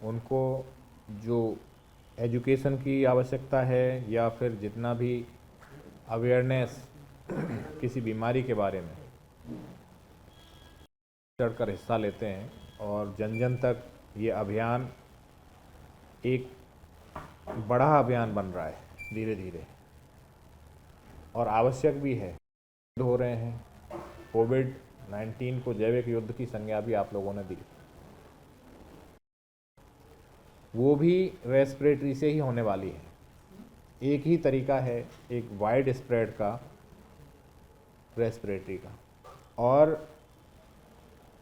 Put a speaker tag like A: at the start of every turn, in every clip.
A: उनको जो एजुकेशन की आवश्यकता है या फिर जितना भी अवेयरनेस किसी बीमारी के बारे में चढ़कर हिस्सा लेते हैं और जन जन तक ये अभियान एक बड़ा अभियान बन रहा है धीरे धीरे, और आवश्यक भी है। हो रहे हैं कोविड-19 को जैविक युद्ध की संज्ञा भी आप लोगों ने दी, वो भी रेस्पिरेटरी से ही होने वाली है। एक ही तरीका है एक वाइड स्प्रेड का रेस्पिरेटरी का, और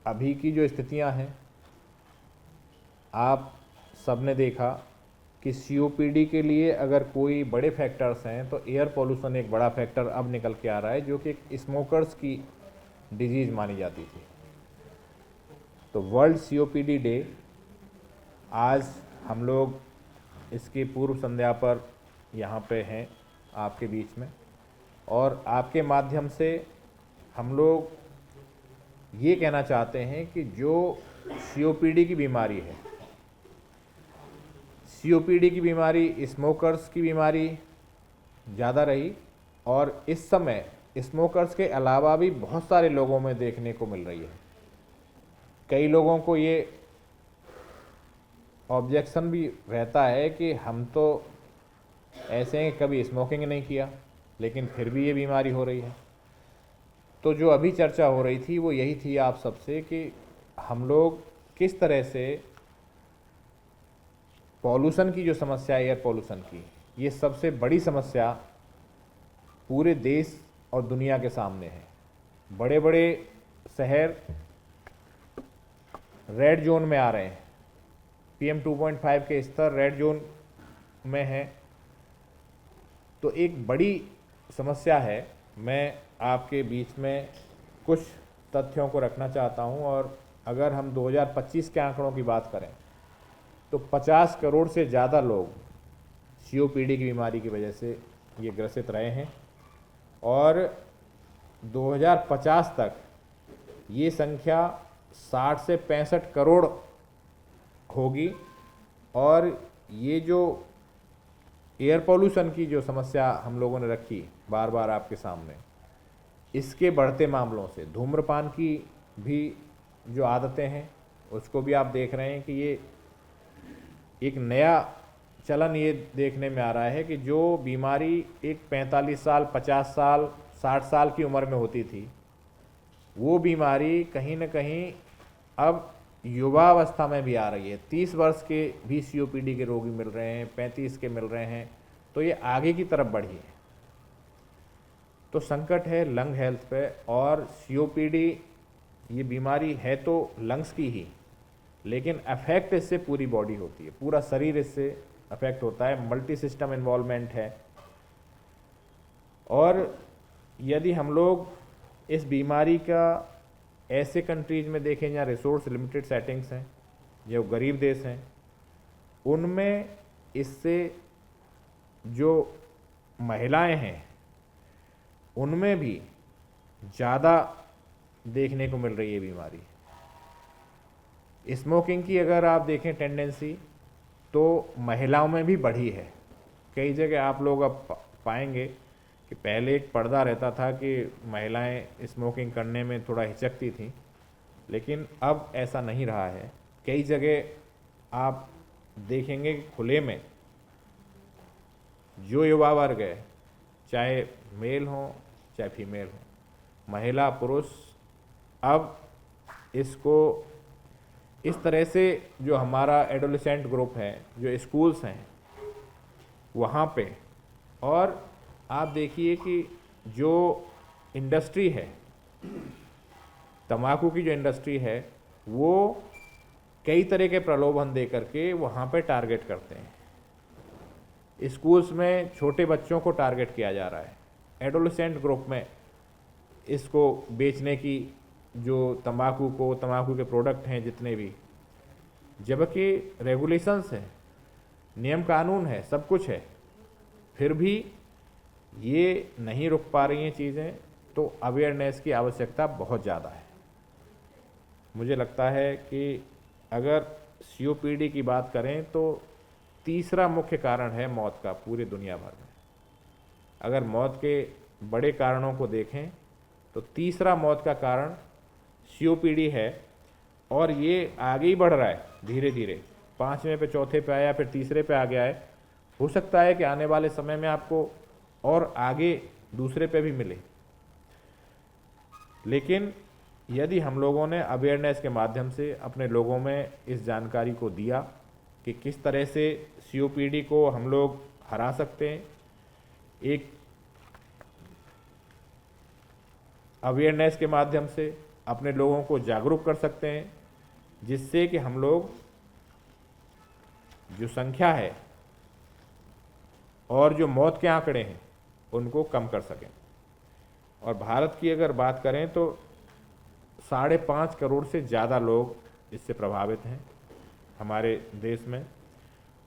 A: अभी की जो स्थितियां हैं आप सबने देखा कि सीओपीडी के लिए अगर कोई बड़े फैक्टर्स हैं तो एयर पोल्यूशन एक बड़ा फैक्टर अब निकल के आ रहा है, जो कि एक स्मोकर्स की डिजीज़ मानी जाती थी। तो वर्ल्ड सीओपीडी डे आज हम लोग इसकी पूर्व संध्या पर यहाँ पे हैं आपके बीच में, और आपके माध्यम से हम लोग ये कहना चाहते हैं कि जो सीओपीडी की बीमारी है, सीओपीडी की बीमारी स्मोकर्स की बीमारी ज़्यादा रही, और इस समय स्मोकर्स के अलावा भी बहुत सारे लोगों में देखने को मिल रही है। कई लोगों को ये ऑब्जेक्शन भी रहता है कि हम तो ऐसे हैं कभी स्मोकिंग नहीं किया लेकिन फिर भी ये बीमारी हो रही है। तो जो अभी चर्चा हो रही थी वो यही थी आप सबसे कि हम लोग किस तरह से पॉल्यूशन की जो समस्या है, एयर पॉल्यूशन की, ये सबसे बड़ी समस्या पूरे देश और दुनिया के सामने है। बड़े बड़े शहर रेड जोन में आ रहे हैं, PM 2.5 के स्तर रेड जोन में है, तो एक बड़ी समस्या है। मैं आपके बीच में कुछ तथ्यों को रखना चाहता हूं, और अगर हम 2025 के आंकड़ों की बात करें तो 50 करोड़ से ज़्यादा लोग सीओपीडी की बीमारी की वजह से ये ग्रसित रहे हैं, और 2050 तक ये संख्या 60 से 65 करोड़ होगी। और ये जो एयर पोल्यूशन की जो समस्या हम लोगों ने रखी बार बार आपके सामने, इसके बढ़ते मामलों से धूम्रपान की भी जो आदतें हैं उसको भी आप देख रहे हैं कि ये एक नया चलन ये देखने में आ रहा है कि जो बीमारी एक 45 साल 50 साल 60 साल की उम्र में होती थी, वो बीमारी कहीं न कहीं अब युवावस्था में भी आ रही है। 30 वर्ष के भी सीओपीडी के रोगी मिल रहे हैं, 35 के मिल रहे हैं, तो ये आगे की तरफ बढ़ी है। तो संकट है लंग हेल्थ पे, और सीओपीडी ये बीमारी है तो लंग्स की ही, लेकिन अफेक्ट इससे पूरी बॉडी होती है, पूरा शरीर इससे अफेक्ट होता है, मल्टी सिस्टम इन्वॉल्वमेंट है। और यदि हम लोग इस बीमारी का ऐसे कंट्रीज में देखें जहाँ रिसोर्स लिमिटेड सेटिंग्स हैं, जो गरीब देश हैं, उनमें इससे जो महिलाएं हैं उनमें भी ज़्यादा देखने को मिल रही है बीमारी। स्मोकिंग की अगर आप देखें टेंडेंसी तो महिलाओं में भी बढ़ी है। कई जगह आप लोग अब पाएंगे कि पहले एक पर्दा रहता था कि महिलाएं स्मोकिंग करने में थोड़ा हिचकती थीं, लेकिन अब ऐसा नहीं रहा है। कई जगह आप देखेंगे कि खुले में जो युवा वर्ग है, चाहे मेल हो चाहे फीमेल हो, महिला पुरुष, अब इसको इस तरह से जो हमारा एडोलेसेंट ग्रुप है, जो स्कूल्स हैं वहाँ पे, और आप देखिए कि जो इंडस्ट्री है, तंबाकू की जो इंडस्ट्री है, वो कई तरह के प्रलोभन दे करके वहाँ पे टारगेट करते हैं। स्कूल्स में छोटे बच्चों को टारगेट किया जा रहा है, एडोलेसेंट ग्रुप में इसको बेचने की, जो तंबाकू के प्रोडक्ट हैं जितने भी, जबकि रेगुलेशंस हैं, नियम कानून है, सब कुछ है, फिर भी ये नहीं रुक पा रही हैं चीज़ें। तो अवेयरनेस की आवश्यकता बहुत ज़्यादा है। मुझे लगता है कि अगर सीओपीडी की बात करें तो तीसरा मुख्य कारण है मौत का पूरी दुनिया भर में। अगर मौत के बड़े कारणों को देखें तो तीसरा मौत का कारण सीओपीडी है, और ये आगे ही बढ़ रहा है धीरे धीरे। 5वें पे, चौथे पे आया, फिर तीसरे पे आ गया है। हो सकता है कि आने वाले समय में आपको और आगे दूसरे पे भी मिले। लेकिन यदि हम लोगों ने अवेयरनेस के माध्यम से अपने लोगों में इस जानकारी को दिया कि किस तरह से सीओपीडी को हम लोग हरा सकते हैं, एक अवेयरनेस के माध्यम से अपने लोगों को जागरूक कर सकते हैं, जिससे कि हम लोग जो संख्या है और जो मौत के आंकड़े हैं उनको कम कर सकें। और भारत की अगर बात करें तो 5.5 करोड़ से ज़्यादा लोग इससे प्रभावित हैं हमारे देश में।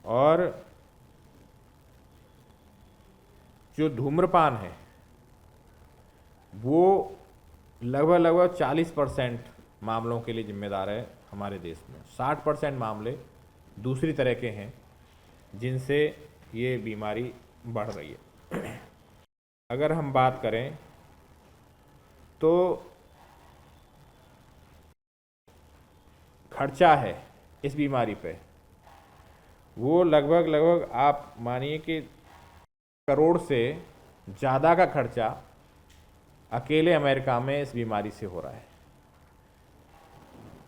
A: और जो धूम्रपान है वो लगभग 40% मामलों के लिए जिम्मेदार है हमारे देश में। 60% मामले दूसरी तरह के हैं जिनसे ये बीमारी बढ़ रही है। अगर हम बात करें तो खर्चा है इस बीमारी पे, वो लगभग आप मानिए कि करोड़ से ज़्यादा का खर्चा अकेले अमेरिका में इस बीमारी से हो रहा है।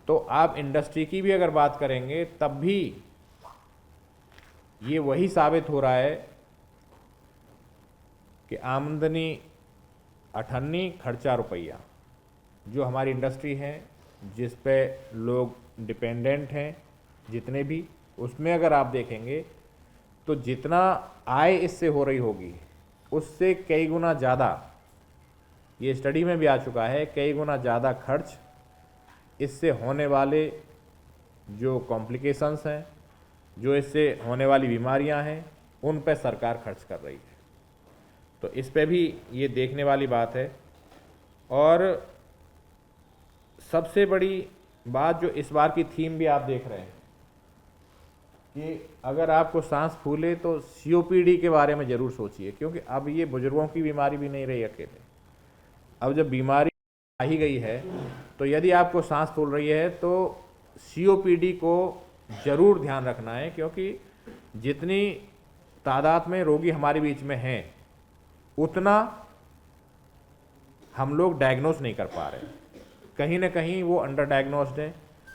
A: तो आप इंडस्ट्री की भी अगर बात करेंगे तब भी ये वही साबित हो रहा है कि आमदनी 98, खर्चा रुपया। जो हमारी इंडस्ट्री है जिस पे लोग डिपेंडेंट हैं जितने भी, उसमें अगर आप देखेंगे तो जितना आय इससे हो रही होगी उससे कई गुना ज़्यादा, ये स्टडी में भी आ चुका है, कई गुना ज़्यादा खर्च इससे होने वाले जो कॉम्प्लिकेशंस हैं, जो इससे होने वाली बीमारियां हैं, उन पर सरकार खर्च कर रही है। तो इस पे भी ये देखने वाली बात है। और सबसे बड़ी बात जो इस बार की थीम भी आप देख रहे हैं कि अगर आपको सांस फूले तो सीओपीडी के बारे में ज़रूर सोचिए, क्योंकि अब ये बुजुर्गों की बीमारी भी नहीं रही अकेले। अब जब बीमारी आ ही गई है तो यदि आपको सांस फूल रही है तो सीओपीडी को ज़रूर ध्यान रखना है, क्योंकि जितनी तादाद में रोगी हमारे बीच में हैं उतना हम लोग डायग्नोस नहीं कर पा रहे। कहीं ना कहीं वो अंडर डायग्नोस्ड है।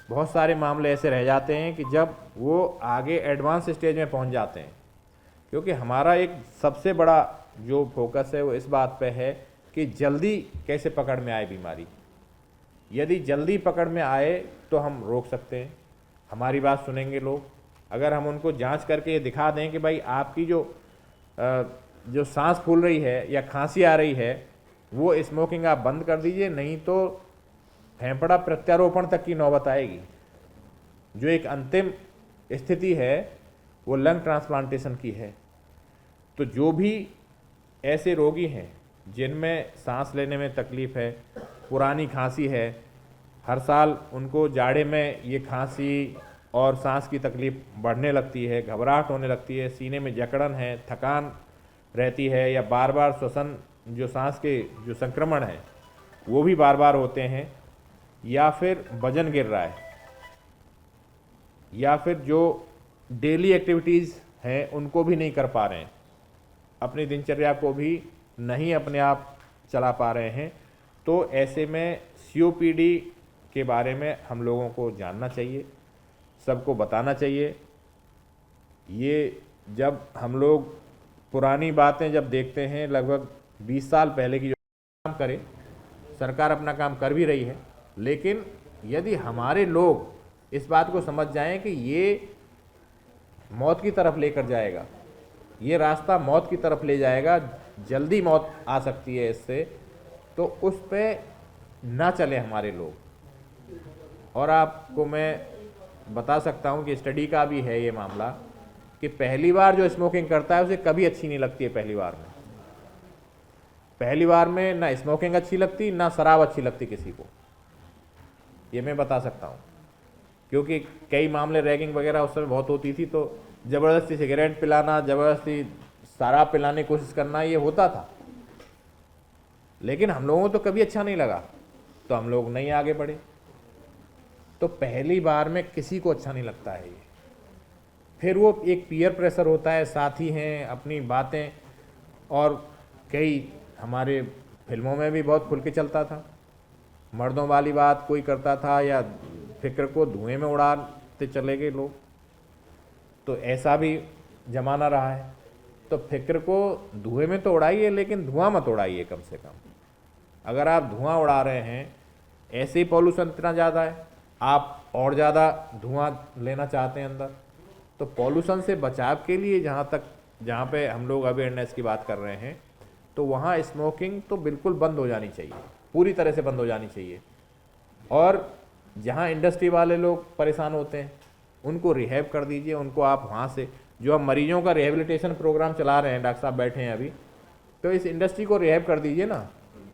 A: बहुत सारे मामले ऐसे रह जाते हैं कि जब वो आगे एडवांस स्टेज में पहुंच जाते हैं, क्योंकि हमारा एक सबसे बड़ा जो फोकस है वो इस बात पे है कि जल्दी कैसे पकड़ में आए बीमारी। यदि जल्दी पकड़ में आए तो हम रोक सकते हैं, हमारी बात सुनेंगे लोग। अगर हम उनको जांच करके ये दिखा दें कि भाई आपकी जो सांस फूल रही है या खांसी आ रही है वो स्मोकिंग आप बंद कर दीजिए, नहीं तो फेफड़ा प्रत्यारोपण तक की नौबत आएगी। जो एक अंतिम स्थिति है वो लंग ट्रांसप्लांटेशन की है। तो जो भी ऐसे रोगी हैं जिनमें सांस लेने में तकलीफ़ है, पुरानी खांसी है, हर साल उनको जाड़े में ये खांसी और सांस की तकलीफ़ बढ़ने लगती है, घबराहट होने लगती है, सीने में जकड़न है, थकान रहती है, या बार बार श्वसन जो सांस के जो संक्रमण है वो भी बार बार होते हैं, या फिर वजन गिर रहा है, या फिर जो डेली एक्टिविटीज़ हैं उनको भी नहीं कर पा रहे हैं, अपनी दिनचर्या को भी नहीं अपने आप चला पा रहे हैं, तो ऐसे में सीओपीडी के बारे में हम लोगों को जानना चाहिए, सबको बताना चाहिए। ये जब हम लोग पुरानी बातें जब देखते हैं, लगभग 20 साल पहले की जो काम करे, सरकार अपना काम कर भी रही है, लेकिन यदि हमारे लोग इस बात को समझ जाएं कि ये मौत की तरफ लेकर जाएगा, ये रास्ता मौत की तरफ ले जाएगा, जल्दी मौत आ सकती है इससे, तो उस पे ना चले हमारे लोग। और आपको मैं बता सकता हूँ कि स्टडी का भी है ये मामला कि पहली बार जो स्मोकिंग करता है उसे कभी अच्छी नहीं लगती है। पहली बार में ना स्मोकिंग अच्छी लगती, ना शराब अच्छी लगती किसी को, ये मैं बता सकता हूँ, क्योंकि कई मामले रैगिंग वगैरह उस समय बहुत होती थी, तो ज़बरदस्ती सिगरेट पिलाना, ज़बरदस्ती शराब पिलाने की कोशिश करना, ये होता था। लेकिन हम लोगों को तो कभी अच्छा नहीं लगा, तो हम लोग नहीं आगे बढ़े। तो पहली बार में किसी को अच्छा नहीं लगता है ये। फिर वो एक पीयर प्रेशर होता है, साथी हैं, अपनी बातें, और कई हमारे फिल्मों में भी बहुत खुल के चलता था, मर्दों वाली बात कोई करता था या फिक्र को धुएं में उड़ाते चले गए लोग। तो ऐसा भी जमाना रहा है। तो फिक्र को धुएं में तो उड़ाइए, लेकिन धुआं मत उड़ाइए कम से कम। अगर आप धुआं उड़ा रहे हैं, ऐसे ही पॉल्यूशन इतना ज़्यादा है, आप और ज़्यादा धुआं लेना चाहते हैं अंदर, तो पॉल्यूशन से बचाव के लिए जहाँ पे हम लोग अवेयरनेस की बात कर रहे हैं, तो वहाँ स्मोकिंग तो बिल्कुल बंद हो जानी चाहिए, पूरी तरह से बंद हो जानी चाहिए। और जहाँ इंडस्ट्री वाले लोग परेशान होते हैं, उनको रिहैब कर दीजिए, उनको आप वहाँ से, जो हम मरीजों का रिहेबिलिटेशन प्रोग्राम चला रहे हैं, डॉक्टर साहब बैठे हैं अभी, तो इस इंडस्ट्री को रिहैब कर दीजिए ना।